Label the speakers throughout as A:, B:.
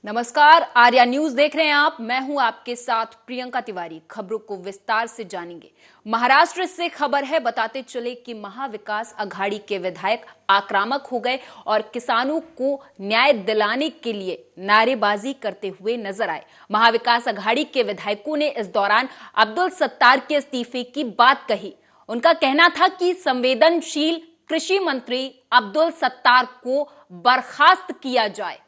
A: नमस्कार, आर्या न्यूज देख रहे हैं आप। मैं हूं आपके साथ प्रियंका तिवारी। खबरों को विस्तार से जानेंगे। महाराष्ट्र से खबर है, बताते चले कि महाविकास अघाड़ी के विधायक आक्रामक हो गए और किसानों को न्याय दिलाने के लिए नारेबाजी करते हुए नजर आए। महाविकास अघाड़ी के विधायकों ने इस दौरान अब्दुल सत्तार के इस्तीफे की बात कही। उनका कहना था कि संवेदनशील कृषि मंत्री अब्दुल सत्तार को बर्खास्त किया जाए।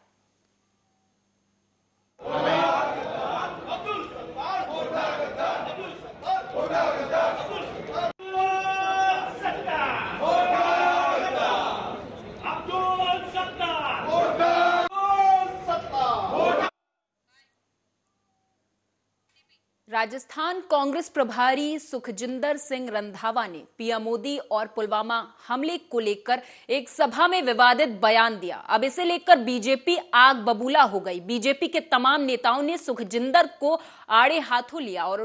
A: राजस्थान कांग्रेस प्रभारी सुखजिंदर सिंह रंधावा ने पीएम मोदी और पुलवामा हमले को लेकर एक सभा में विवादित बयान दिया। अब इसे लेकर बीजेपी आग बबूला हो गई। बीजेपी के तमाम नेताओं ने सुखजिंदर को आड़े हाथों लिया और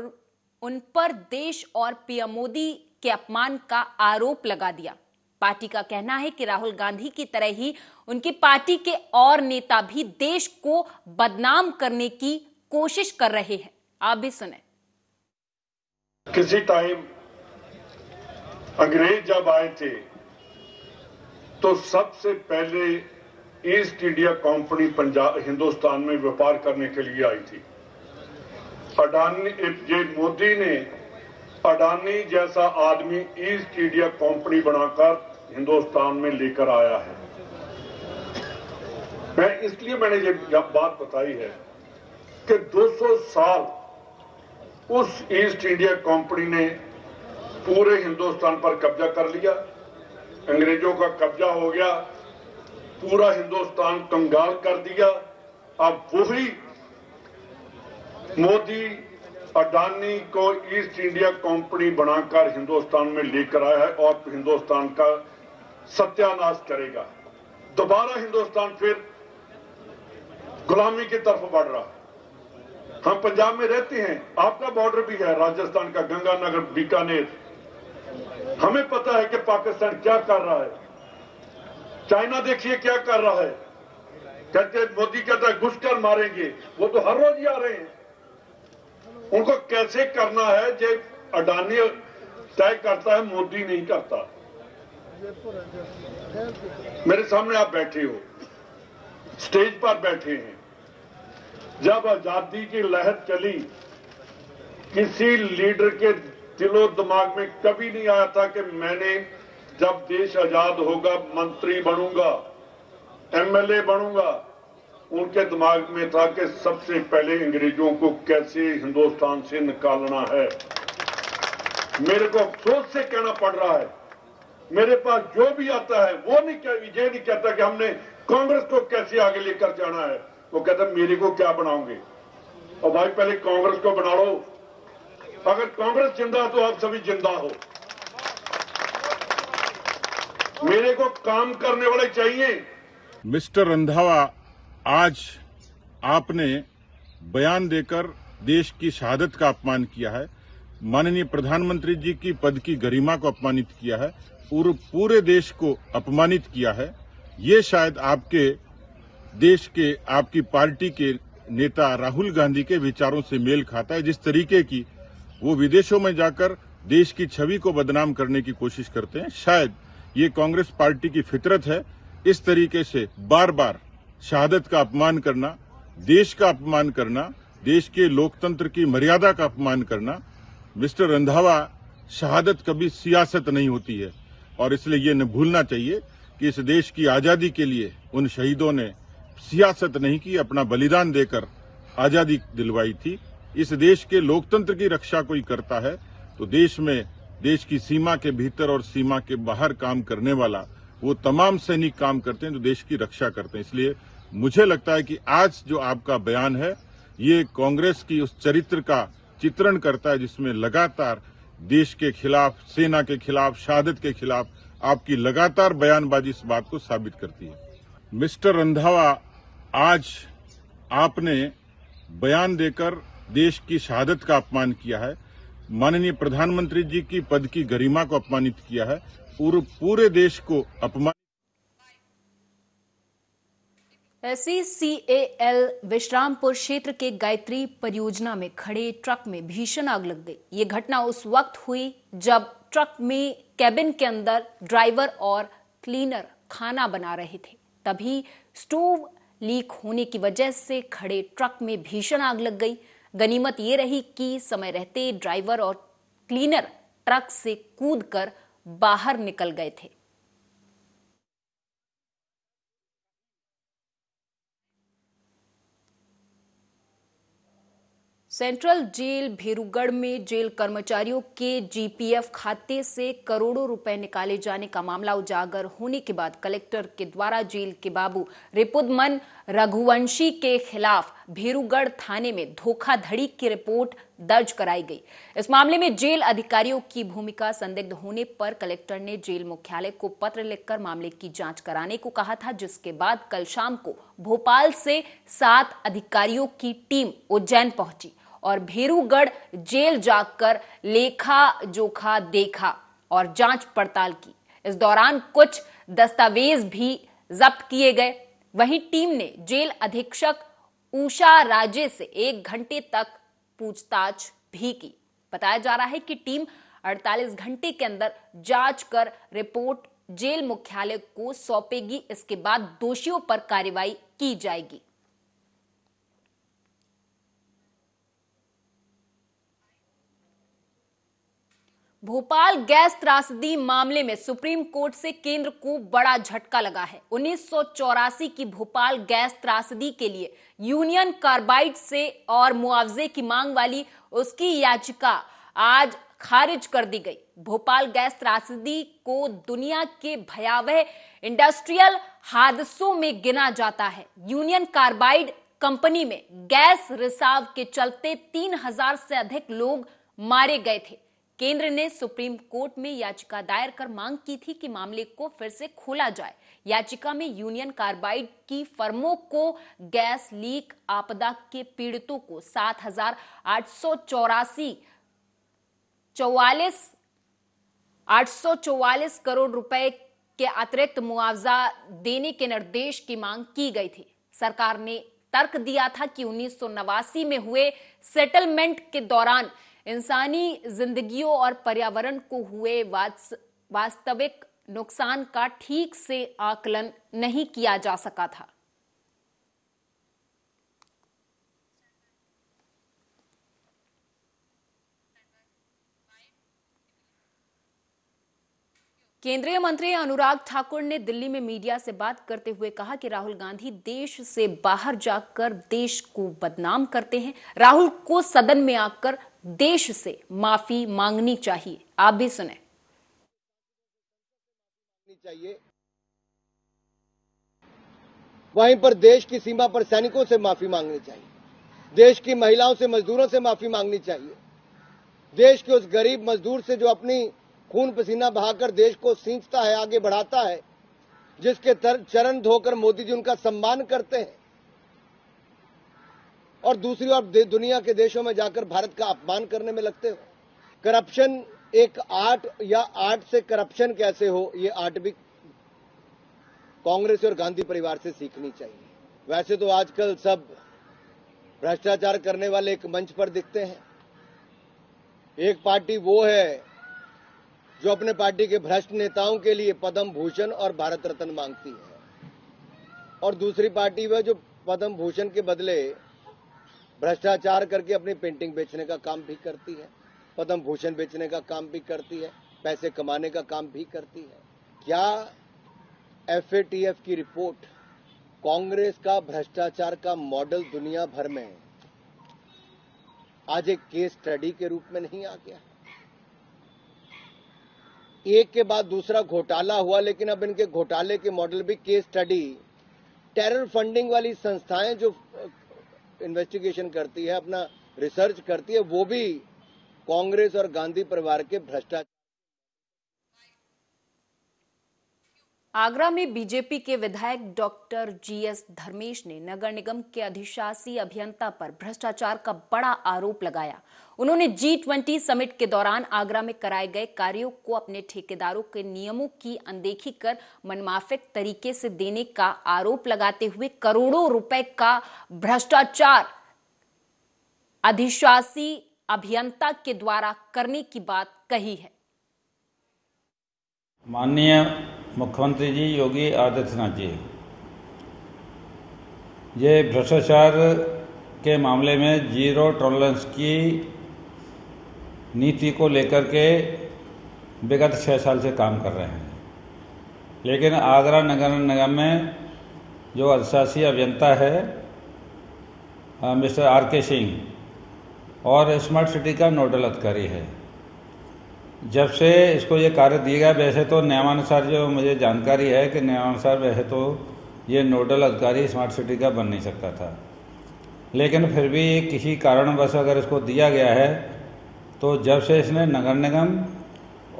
A: उन पर देश और पीएम मोदी के अपमान का आरोप लगा दिया। पार्टी का कहना है कि राहुल गांधी की तरह ही उनकी पार्टी के और नेता भी देश को बदनाम करने की कोशिश कर रहे हैं। आप भी सुने।
B: किसी टाइम अंग्रेज जब आए थे तो सबसे पहले east India company Punjab Hindustan में व्यापार करने के लिए आई थी। अडानी, ये मोदी ने अडानी जैसा आदमी ईस्ट इंडिया कंपनी बनाकर हिंदुस्तान में लेकर आया है। मैंने ये बात बताई है कि 200 साल उस ईस्ट इंडिया कंपनी ने पूरे हिंदुस्तान पर कब्जा कर लिया। अंग्रेजों का कब्जा हो गया, पूरा हिंदुस्तान कंगाल कर दिया। अब वही मोदी अडानी को ईस्ट इंडिया कंपनी बनाकर हिंदुस्तान में लेकर आया है और हिंदुस्तान का सत्यानाश करेगा। दोबारा हिंदुस्तान फिर गुलामी की तरफ बढ़ रहा है। हम पंजाब में रहते हैं, आपका बॉर्डर भी है राजस्थान का, गंगानगर, बीकानेर। हमें पता है कि पाकिस्तान क्या कर रहा है। चाइना देखिए क्या कर रहा है। कहते मोदी कहता है घुसकर मारेंगे, वो तो हर रोज ही आ रहे हैं। उनको कैसे करना है जो अडानी तय करता है, मोदी नहीं करता। मेरे सामने आप बैठे हो, स्टेज पर बैठे हैं। जब आजादी की लहर चली, किसी लीडर के दिलो दिमाग में कभी नहीं आया था कि मैंने जब देश आजाद होगा मंत्री बनूंगा, एमएलए बनूंगा। उनके दिमाग में था कि सबसे पहले अंग्रेजों को कैसे हिंदुस्तान से निकालना है। मेरे को अफसोस से कहना पड़ रहा है, मेरे पास जो भी आता है वो ये नहीं कहता कि हमने कांग्रेस को कैसे आगे लेकर जाना है। वो कहता मेरे को क्या बनाओगे। और भाई पहले कांग्रेस को बना लो। अगर कांग्रेस जिंदा है तो आप सभी जिंदा हो। मेरे को काम करने वाले चाहिए।
C: मिस्टर रंधावा, आज आपने बयान देकर देश की शहादत का अपमान किया है, माननीय प्रधानमंत्री जी की पद की गरिमा को अपमानित किया है और पूरे देश को अपमानित किया है। ये शायद आपके देश के, आपकी पार्टी के नेता राहुल गांधी के विचारों से मेल खाता है। जिस तरीके की वो विदेशों में जाकर देश की छवि को बदनाम करने की कोशिश करते हैं, शायद ये कांग्रेस पार्टी की फितरत है। इस तरीके से बार बार शहादत का अपमान करना, देश का अपमान करना, देश के लोकतंत्र की मर्यादा का अपमान करना। मिस्टर रंधावा, शहादत कभी सियासत नहीं होती है और इसलिए ये न भूलना चाहिए कि इस देश की आजादी के लिए उन शहीदों ने सियासत नहीं की, अपना बलिदान देकर आजादी दिलवाई थी। इस देश के लोकतंत्र की रक्षा कोई करता है तो देश में, देश की सीमा के भीतर और सीमा के बाहर काम करने वाला वो तमाम सैनिक काम करते हैं जो देश की रक्षा करते हैं। इसलिए मुझे लगता है कि आज जो आपका बयान है ये कांग्रेस की उस चरित्र का चित्रण करता है जिसमें लगातार देश के खिलाफ, सेना के खिलाफ, शहादत के खिलाफ आपकी लगातार बयानबाजी इस बात को साबित करती है। मिस्टर रंधावा, आज आपने बयान देकर देश की शहादत का अपमान किया है, माननीय प्रधानमंत्री जी की पद की गरिमा को अपमानित किया है और पूरे देश को अपमान।
A: SECAL विश्रामपुर क्षेत्र के गायत्री परियोजना में खड़े ट्रक में भीषण आग लग गई। ये घटना उस वक्त हुई जब ट्रक में कैबिन के अंदर ड्राइवर और क्लीनर खाना बना रहे थे। तभी स्टोव लीक होने की वजह से खड़े ट्रक में भीषण आग लग गई। गनीमत ये रही कि समय रहते ड्राइवर और क्लीनर ट्रक से कूदकर बाहर निकल गए थे। सेंट्रल जेल भेरूगढ़ में जेल कर्मचारियों के जीपीएफ खाते से करोड़ों रुपए निकाले जाने का मामला उजागर होने के बाद कलेक्टर के द्वारा जेल के बाबू रिपुदमन रघुवंशी के खिलाफ भेरूगढ़ थाने में धोखाधड़ी की रिपोर्ट दर्ज कराई गई। इस मामले में जेल अधिकारियों की भूमिका संदिग्ध होने पर कलेक्टर ने जेल मुख्यालय को पत्र लिखकर मामले की जांच कराने को कहा था, जिसके बाद कल शाम को भोपाल से 7 अधिकारियों की टीम उज्जैन पहुंची और भेरूगढ़ जेल जाकर लेखा जोखा देखा और जांच पड़ताल की। इस दौरान कुछ दस्तावेज भी जब्त किए गए। वहीं टीम ने जेल अधीक्षक उषा राजे से 1 घंटे तक पूछताछ भी की। बताया जा रहा है कि टीम 48 घंटे के अंदर जांच कर रिपोर्ट जेल मुख्यालय को सौंपेगी। इसके बाद दोषियों पर कार्रवाई की जाएगी। भोपाल गैस त्रासदी मामले में सुप्रीम कोर्ट से केंद्र को बड़ा झटका लगा है। 1984 की भोपाल गैस त्रासदी के लिए यूनियन कार्बाइड से और मुआवजे की मांग वाली उसकी याचिका आज खारिज कर दी गई। भोपाल गैस त्रासदी को दुनिया के भयावह इंडस्ट्रियल हादसों में गिना जाता है। यूनियन कार्बाइड कंपनी में गैस रिसाव के चलते 3000 से अधिक लोग मारे गए थे। केंद्र ने सुप्रीम कोर्ट में याचिका दायर कर मांग की थी कि मामले को फिर से खोला जाए। याचिका में यूनियन कार्बाइड की फर्मों को गैस लीक आपदा के पीड़ितों को 844 करोड़ रुपए के अतिरिक्त मुआवजा देने के निर्देश की मांग की गई थी। सरकार ने तर्क दिया था कि 1989 में हुए सेटलमेंट के दौरान इंसानी जिंदगियों और पर्यावरण को हुए वास्तविक नुकसान का ठीक से आकलन नहीं किया जा सका था। केंद्रीय मंत्री अनुराग ठाकुर ने दिल्ली में मीडिया से बात करते हुए कहा कि राहुल गांधी देश से बाहर जाकर देश को बदनाम करते हैं। राहुल को सदन में आकर देश से माफी मांगनी चाहिए। आप भी सुने।
D: चाहिए वहीं पर देश की सीमा पर सैनिकों से माफी मांगनी चाहिए, देश की महिलाओं से, मजदूरों से माफी मांगनी चाहिए, देश के उस गरीब मजदूर से जो अपनी खून पसीना बहाकर देश को सींचता है, आगे बढ़ाता है, जिसके चरण धोकर मोदी जी उनका सम्मान करते हैं, और दूसरी ओर दुनिया के देशों में जाकर भारत का अपमान करने में लगते हो। करप्शन एक आर्ट, या आर्ट से करप्शन कैसे हो, ये आर्ट भी कांग्रेस और गांधी परिवार से सीखनी चाहिए। वैसे तो आजकल सब भ्रष्टाचार करने वाले एक मंच पर दिखते हैं। एक पार्टी वो है जो अपने पार्टी के भ्रष्ट नेताओं के लिए पद्म भूषण और भारत रत्न मांगती है, और दूसरी पार्टी वह जो पद्म भूषण के बदले भ्रष्टाचार करके अपनी पेंटिंग बेचने का काम भी करती है, पद्म भूषण बेचने का काम भी करती है, पैसे कमाने का काम भी करती है। क्या FATF की रिपोर्ट कांग्रेस का भ्रष्टाचार का मॉडल दुनिया भर में आज एक केस स्टडी के रूप में नहीं आ गया? एक के बाद दूसरा घोटाला हुआ, लेकिन अब इनके घोटाले के मॉडल भी केस स्टडी, टेरर फंडिंग वाली संस्थाएं जो इन्वेस्टिगेशन करती है, अपना रिसर्च करती है, वो भी कांग्रेस और गांधी परिवार के भ्रष्टाचार।
A: आगरा में बीजेपी के विधायक डॉक्टर जीएस धर्मेश ने नगर निगम के अधिशासी अभियंता पर भ्रष्टाचार का बड़ा आरोप लगाया। उन्होंने G20 समिट के दौरान आगरा में कराए गए कार्यों को अपने ठेकेदारों के नियमों की अनदेखी कर मनमाफिक तरीके से देने का आरोप लगाते हुए करोड़ों रुपए का भ्रष्टाचार अधिशासी अभियंता के द्वारा करने की बात कही है।
E: माननीय मुख्यमंत्री जी योगी आदित्यनाथ जी, ये भ्रष्टाचार के मामले में जीरो टॉलरेंस की नीति को लेकर के विगत 6 साल से काम कर रहे हैं, लेकिन आगरा नगर निगम में जो अधिशासी अभियंता है मिस्टर आर के सिंह और स्मार्ट सिटी का नोडल अधिकारी है, जब से इसको ये कार्य दिया गया, वैसे तो नियमानुसार जो मुझे जानकारी है कि नियमानुसार वैसे तो ये नोडल अधिकारी स्मार्ट सिटी का बन नहीं सकता था, लेकिन फिर भी किसी कारणवश अगर इसको दिया गया है तो जब से इसने नगर निगम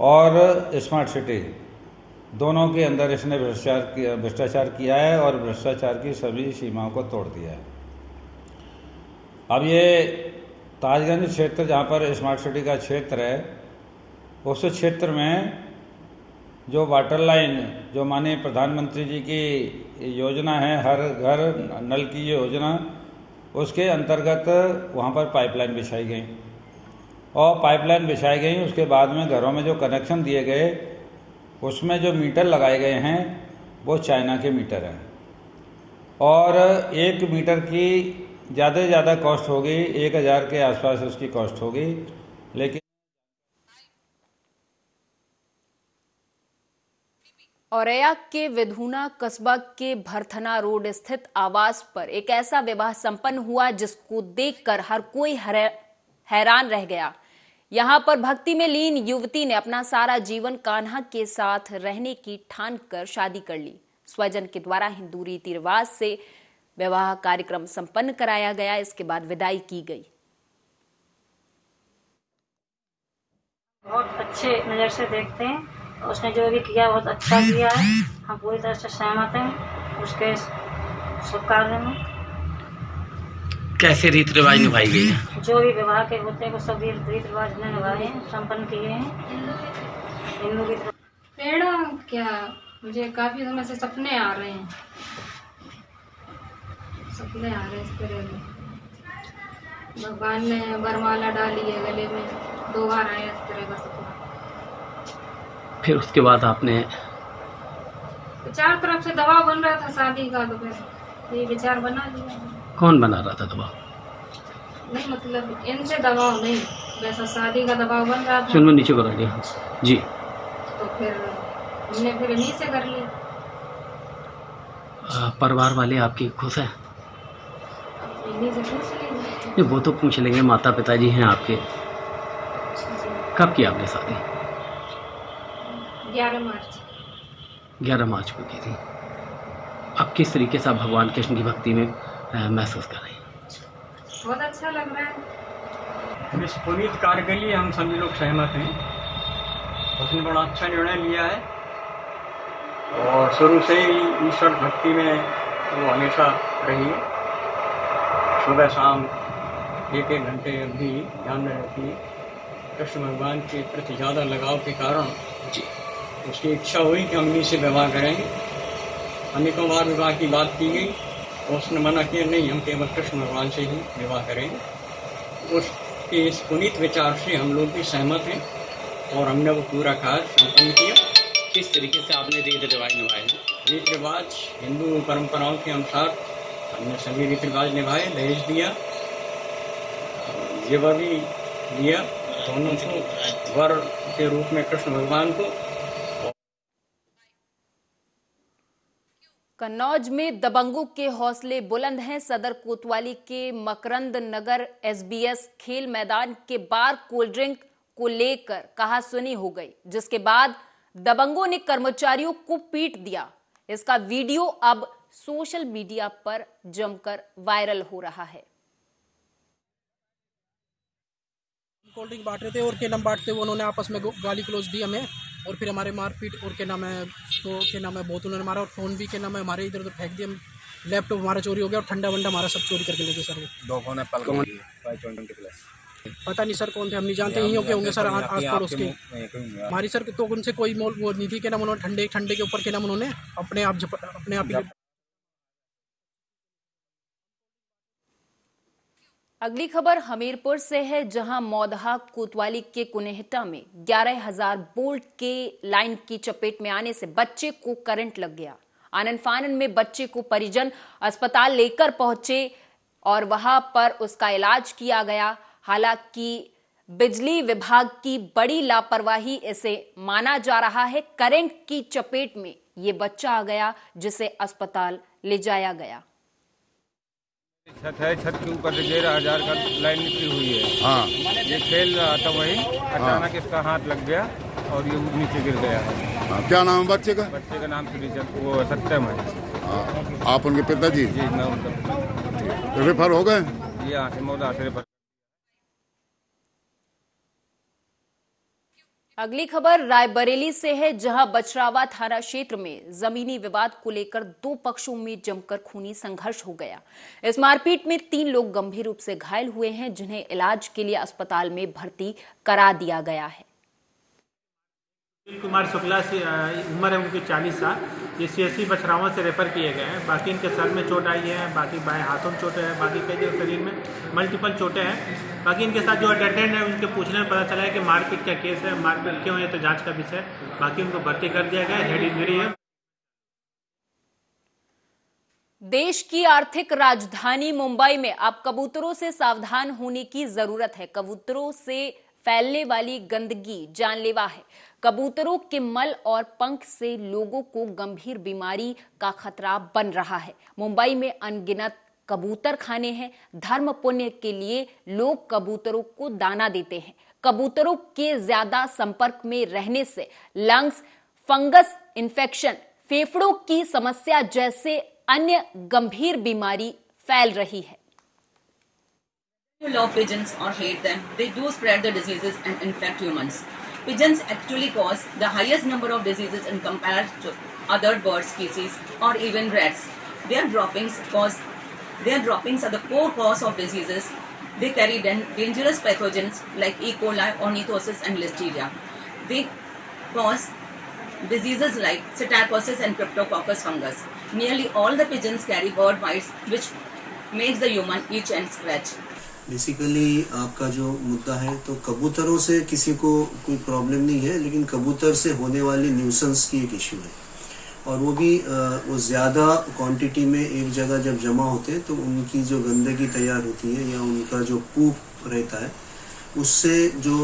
E: और स्मार्ट सिटी दोनों के अंदर इसने भ्रष्टाचार किया है और भ्रष्टाचार की सभी सीमाओं को तोड़ दिया है। अब ये ताजगंज क्षेत्र जहाँ पर स्मार्ट सिटी का क्षेत्र है, उस क्षेत्र में जो वाटर लाइन जो माननीय प्रधानमंत्री जी की योजना है हर घर नल की योजना, उसके अंतर्गत वहाँ पर पाइपलाइन बिछाई गई और पाइपलाइन बिछाई गई। उसके बाद में घरों में जो कनेक्शन दिए गए उसमें जो मीटर लगाए गए हैं वो चाइना के मीटर हैं और 1 मीटर की ज़्यादा से ज़्यादा कॉस्ट होगी 1000 के आसपास उसकी कॉस्ट होगी। लेकिन
A: औरैया के विधुना कस्बा के भरथना रोड स्थित आवास पर एक ऐसा विवाह संपन्न हुआ जिसको देखकर हर कोई हैरान रह गया। यहां पर भक्ति में लीन युवती ने अपना सारा जीवन कान्हा के साथ रहने की ठान कर शादी कर ली। स्वजन के द्वारा हिंदू रीति रिवाज से विवाह कार्यक्रम संपन्न कराया गया। इसके बाद विदाई की गई।
F: बहुत अच्छे नजर से देखते हैं, उसने जो भी किया बहुत अच्छा किया है। हम पूरी तरह से सहमत हैं उसके शुभ कार्य में।
G: कैसे रीति रिवाज निभाई गई है?
F: जो भी विवाह के होते हैं वो सभी रीति रिवाज ने निभाए हैं, संपन्न किए हैं। हिंदू रीति
H: प्रेरणा क्या, मुझे काफी समय से सपने आ रहे हैं, इस तरह में। भगवान ने वरमाला डाली है गले में, 2 बार आया इस तरह का सपना।
G: फिर उसके बाद आपने
H: चार तरफ से दबाव बन रहा था शादी का, तो फिर ये विचार बना लिया।
G: कौन बना रहा था दबाव?
H: नहीं मतलब इनसे दबाव नहीं, वैसा शादी का दबाव बन रहा था।
G: सुन में नीचे करा दिया जी।
H: तो फिर हमने फिर इन्हीं से कर लिया।
G: परिवार वाले आपके खुश हैं?
H: इन्हीं से पूछ लीजिए।
G: वो तो पूछ लेंगे, माता पिताजी हैं आपके। कब की आपने शादी?
H: 11 मार्च।
G: 11 मार्च को की थी। अब किस तरीके से आप भगवान कृष्ण की भक्ति में महसूस कर रहे हैं?
H: बहुत अच्छा लग रहा है।
I: इस पुनीत कार्य के लिए हम सभी लोग सहमत हैं। उसने बड़ा अच्छा निर्णय लिया है और शुरू से ही ईश्वर भक्ति में वो हमेशा रही है। सुबह शाम 1-1 घंटे अवधि ध्यान में रहती है। कृष्ण भगवान के प्रति ज़्यादा लगाव के कारण उसकी इच्छा हुई कि हम इन्हीं से विवाह करेंगे। अनेकों बार विवाह की बात की गई और उसने मना किया, नहीं हम केवल कृष्ण भगवान से ही विवाह करेंगे। उसके इस पुनीत विचार से हम लोग भी सहमत हैं और हमने वो पूरा कार्य संपन्न किया।
G: किस तरीके से आपने रीति रिवाज निभाए?
I: रीति रिवाज हिंदू परंपराओं के अनुसार हमने सभी रीति रिवाज निभाए। दहेज दिया, जेवर भी दिया, दोनों को वर के रूप में कृष्ण भगवान को।
A: कन्नौज में दबंगों के हौसले बुलंद हैं। सदर कोतवाली के मकरंद नगर एसबीएस खेल मैदान के बार कोल्ड ड्रिंक को लेकर कहासुनी हो गई, जिसके बाद दबंगों ने कर्मचारियों को पीट दिया। इसका वीडियो अब सोशल मीडिया पर जमकर वायरल हो रहा है।
J: कोल्ड ड्रिंक बांट रहे थे और केलम बांटते हुए उन्होंने आपस में गाली गलौज दी हमें और फिर हमारे मारपीट और क्या नाम है तो क्या नाम है बहुत उन्होंने मारा और फ़ोन भी क्या नाम है हमारे इधर उधर फेंक दिया, लैपटॉप हमारा चोरी हो गया और ठंडा वंडा हमारा सब चोरी करके ले गए सर। वो
K: 2 फोन एप्पल
J: पता नहीं सर कौन थे, हम नहीं जानते, यहीं के होंगे सर आस पड़ोस के हमारी सर। तो उनसे कोई मोल वो नहीं थी क्या नाम, उन्होंने ठंडे के ऊपर क्या नाम उन्होंने अपने आप ही।
A: अगली खबर हमीरपुर से है, जहां मौदहा कोतवाली के कुनेहटा में 11,000 वोल्ट के लाइन की चपेट में आने से बच्चे को करंट लग गया। आनन फानन में बच्चे को परिजन अस्पताल लेकर पहुंचे और वहां पर उसका इलाज किया गया। हालांकि बिजली विभाग की बड़ी लापरवाही इसे माना जा रहा है। करंट की चपेट में ये बच्चा आ गया जिसे अस्पताल ले जाया गया।
L: छत है, छत के ऊपर से 11,000 का लाइन निकली हुई है। हाँ, ये खेल रहा था वही, अचानक इसका हाथ लग गया और ये नीचे गिर गया है।
K: हाँ, क्या नाम है बच्चे का?
L: बच्चे का नाम वो सत्यम है।
K: हाँ, आप उनके पिताजी?
L: जी, मैं उनका।
K: रेफर हो गए?
L: यहाँ से मौदा से रेफर।
A: अगली खबर रायबरेली से है, जहां बछरावा थाना क्षेत्र में जमीनी विवाद को लेकर 2 पक्षों में जमकर खूनी संघर्ष हो गया। इस मारपीट में 3 लोग गंभीर रूप से घायल हुए हैं, जिन्हें इलाज के लिए अस्पताल में भर्ती करा दिया गया है।
M: कुमार शुक्ला से उम्र है उनकी 40 साल। ये CSC बछरावा से रेफर किए गए हैं। बाकी इनके सर में चोट आई है, बाकी बाएं हाथों में चोटें हैं, बाकी कई जगह शरीर में मल्टीपल चोटें हैं। बाकी इनके साथ जो अटेंडेंट है उनके पूछने में पता चला है कि मारपीट का केस है, मारपीट क्यों है तो जांच का विषय। बाकी उनको भर्ती कर दिया गया है, हेड इंजरी है।
A: देश की आर्थिक राजधानी मुंबई में अब कबूतरों से सावधान होने की जरूरत है। कबूतरों से फैलने वाली गंदगी जानलेवा है। कबूतरों के मल और पंख से लोगों को गंभीर बीमारी का खतरा बन रहा है। मुंबई में अनगिनत कबूतर खाने हैं। धर्म पुण्य के लिए लोग कबूतरों को दाना देते हैं। कबूतरों के ज्यादा संपर्क में रहने से लंग्स, फंगस इन्फेक्शन, फेफड़ों की समस्या जैसे अन्य गंभीर बीमारी फैल रही है।
N: You love pigeons or hate them, they do spread the diseases and infect humans. Pigeons actually cause the highest number of diseases in comparison to other bird species or even rats. Their droppings are the core cause of diseases. They carry dangerous pathogens like E. coli, ornithosis and listeria. They cause diseases like psittacosis and cryptococcus fungus. Nearly all the pigeons carry bird bites, which makes the human itch and scratch.
O: Basically आपका जो मुद्दा है तो कबूतरों से किसी को कोई प्रॉब्लम नहीं है, लेकिन कबूतर से होने वाली न्यूसेंस की एक इश्यू है। और वो भी वो ज़्यादा क्वांटिटी में एक जगह जब जमा होते हैं तो उनकी जो गंदगी तैयार होती है या उनका जो पूप रहता है उससे जो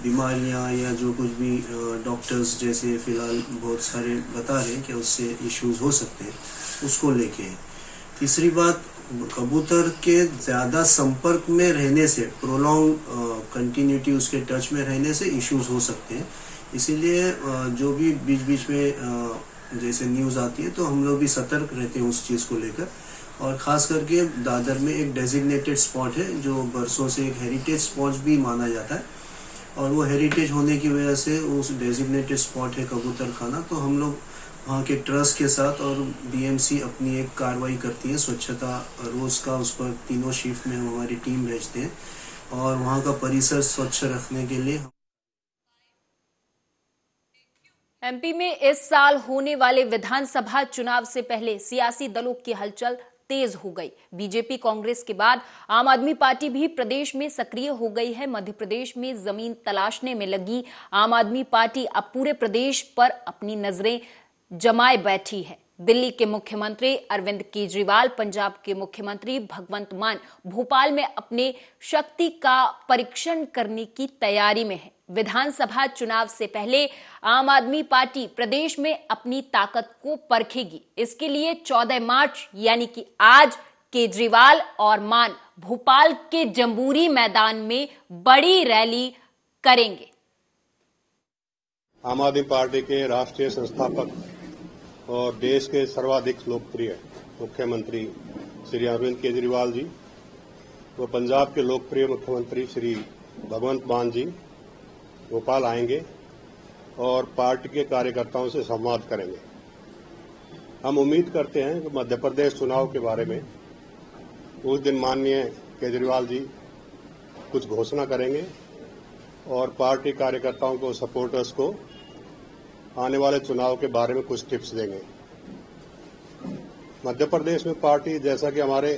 O: बीमारियां या जो कुछ भी डॉक्टर्स जैसे फ़िलहाल बहुत सारे बता रहे हैं कि उससे इश्यूज हो सकते हैं, उसको लेके। तीसरी बात, कबूतर के ज़्यादा संपर्क में रहने से, प्रोलॉन्ग कंटिन्यूटी उसके टच में रहने से इश्यूज हो सकते हैं। इसीलिए जो भी बीच बीच में जैसे न्यूज़ आती है तो हम लोग भी सतर्क रहते हैं उस चीज़ को लेकर। और ख़ास करके दादर में एक डेजिग्नेटेड स्पॉट है जो बरसों से एक हेरिटेज स्पॉट भी माना जाता है, और वो हेरिटेज होने की वजह से उस डेजिग्नेटेड स्पॉट है कबूतर खाना। तो हम लोग वहाँ के ट्रस्ट के साथ और BMC अपनी एक कार्रवाई करती है, स्वच्छता रोज़ का उस पर 3 शिफ्ट में हम हमारी टीम भेजते हैं और वहाँ का परिसर स्वच्छ रखने के लिए।
A: MP में इस साल होने वाले विधानसभा चुनाव से पहले सियासी दलों की हलचल तेज हो गई। बीजेपी कांग्रेस के बाद आम आदमी पार्टी भी प्रदेश में सक्रिय हो गई है। मध्य प्रदेश में जमीन तलाशने में लगी आम आदमी पार्टी अब पूरे प्रदेश पर अपनी नजरें जमाए बैठी है। दिल्ली के मुख्यमंत्री अरविंद केजरीवाल, पंजाब के मुख्यमंत्री भगवंत मान भोपाल में अपने शक्ति का परीक्षण करने की तैयारी में है। विधानसभा चुनाव से पहले आम आदमी पार्टी प्रदेश में अपनी ताकत को परखेगी। इसके लिए 14 मार्च यानी कि आज केजरीवाल और मान भोपाल के जंबूरी मैदान में बड़ी रैली करेंगे।
P: आम आदमी पार्टी के राष्ट्रीय संस्थापक और देश के सर्वाधिक लोकप्रिय मुख्यमंत्री श्री अरविंद केजरीवाल जी व पंजाब के लोकप्रिय मुख्यमंत्री श्री भगवंत मान जी भोपाल आएंगे और पार्टी के कार्यकर्ताओं से संवाद करेंगे। हम उम्मीद करते हैं कि मध्य प्रदेश चुनाव के बारे में उस दिन माननीय केजरीवाल जी कुछ घोषणा करेंगे और पार्टी कार्यकर्ताओं को, सपोर्टर्स को आने वाले चुनाव के बारे में कुछ टिप्स देंगे। मध्य प्रदेश में पार्टी, जैसा कि हमारे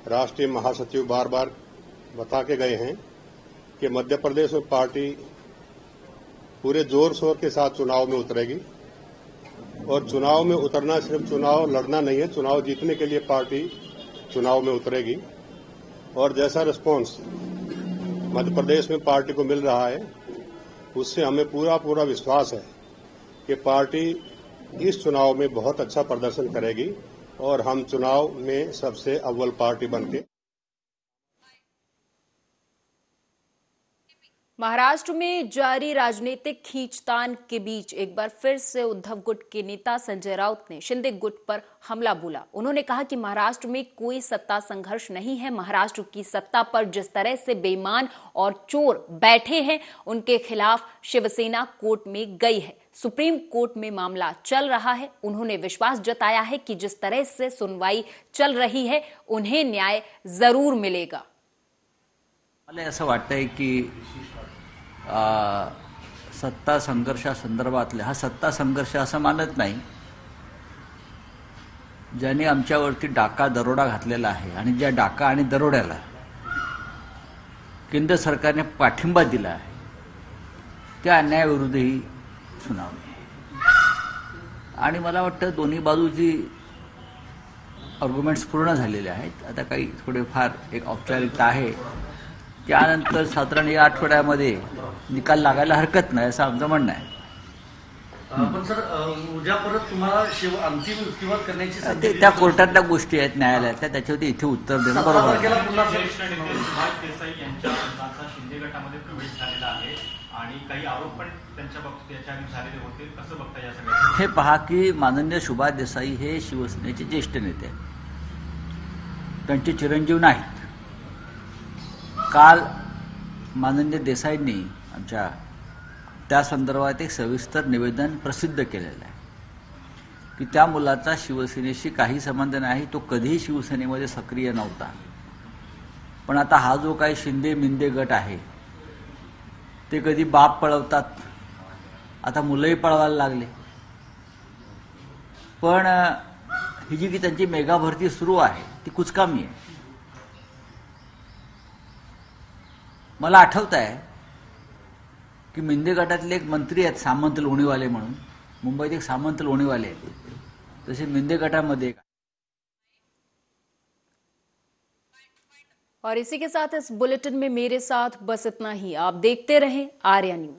P: राष्ट्रीय महासचिव बार बार बता के गए हैं कि मध्य प्रदेश में पार्टी पूरे जोर शोर के साथ चुनाव में उतरेगी और चुनाव में उतरना सिर्फ चुनाव लड़ना नहीं है, चुनाव जीतने के लिए पार्टी चुनाव में उतरेगी। और जैसा रिस्पांस मध्य प्रदेश में पार्टी को मिल रहा है, उससे हमें पूरा विश्वास है कि पार्टी इस चुनाव में बहुत अच्छा प्रदर्शन करेगी और हम चुनाव में सबसे अव्वल पार्टी बनके।
A: महाराष्ट्र में जारी राजनीतिक खींचतान के बीच एक बार फिर से उद्धव गुट के नेता संजय राउत ने शिंदे गुट पर हमला बोला। उन्होंने कहा कि महाराष्ट्र में कोई सत्ता संघर्ष नहीं है। महाराष्ट्र की सत्ता पर जिस तरह से बेईमान और चोर बैठे हैं, उनके खिलाफ शिवसेना कोर्ट में गई है। सुप्रीम कोर्ट में मामला चल रहा है। उन्होंने विश्वास जताया है कि जिस तरह से सुनवाई चल रही है, उन्हें न्याय जरूर मिलेगा।
Q: मला असं वाटतंय की सत्ता संघर्षासंदर्भातले हा सत्ता संघर्ष असं मानत नाही। ज्यांनी आमच्यावरती डाका दरोडा घातलेला आहे आणि ज्या डाका आणि दरोड्याला केंद्र सरकारने पाठिंबा दिला आहे, त्या अन्यायाविरुद्ध ही सुनावणी आहे। आणि मला वाटतं दोन्ही बाजूची आर्ग्युमेंट्स पूर्ण झालेले आहेत। आता काही थोडेफार एक औपचारिकता आहे, त्यानंतर साधारण या आठवड्यामध्ये निकाल लागायला हरकत नाही असं आमचं म्हणणं आहे।
R: पण सर, उद्या परत तुम्हाला अंतिम युक्तिवाद करण्याची संधी
Q: त्या कोर्टातल्या गोष्टी आहेत, न्यायालयातल्या, त्याच्यावरती इथे उत्तर देणं बरोबर आहे।
S: शिंदे गटामध्ये प्रवेश झालेला आहे आणि काही आरोप पण त्यांच्या बाबतीत याच्याआधी झालेले होते, कसं बघता या सगळ्या?
Q: हे पहा की माननीय सुभाष देसाई हे शिवसेनेचे ज्येष्ठ नेते आहेत, त्यांचे चिरंजीव नाहीत। काल माननीय देसाईंनी आमच्या त्या संदर्भात एक सविस्तर निवेदन प्रसिद्ध केलेलं आहे की त्या मुलाचा शिवसेनेशी काही संबंध नाही, तो कधीही शिवसेनेमध्ये सक्रिय नव्हता। पण आता हा जो काही शिंदे मिंदे गट आहे, ते कधी बाप पळवतात, आता मुलंही पळवायला लागले। पण ही जी की त्यांची मेगा भरती सुरू आहे ती कुचकामी आहे। मला आठवत आहे की मिंदे गटातले एक मंत्री आहेत सामंत लोणीवाले म्हणून, मुंबईत एक सामंत लोणीवाले आहेत, तसे मिंदे गटामध्ये।
A: और इसी के साथ इस बुलेटिन में मेरे साथ बस इतना ही। आप देखते रहें आर्या न्यूज।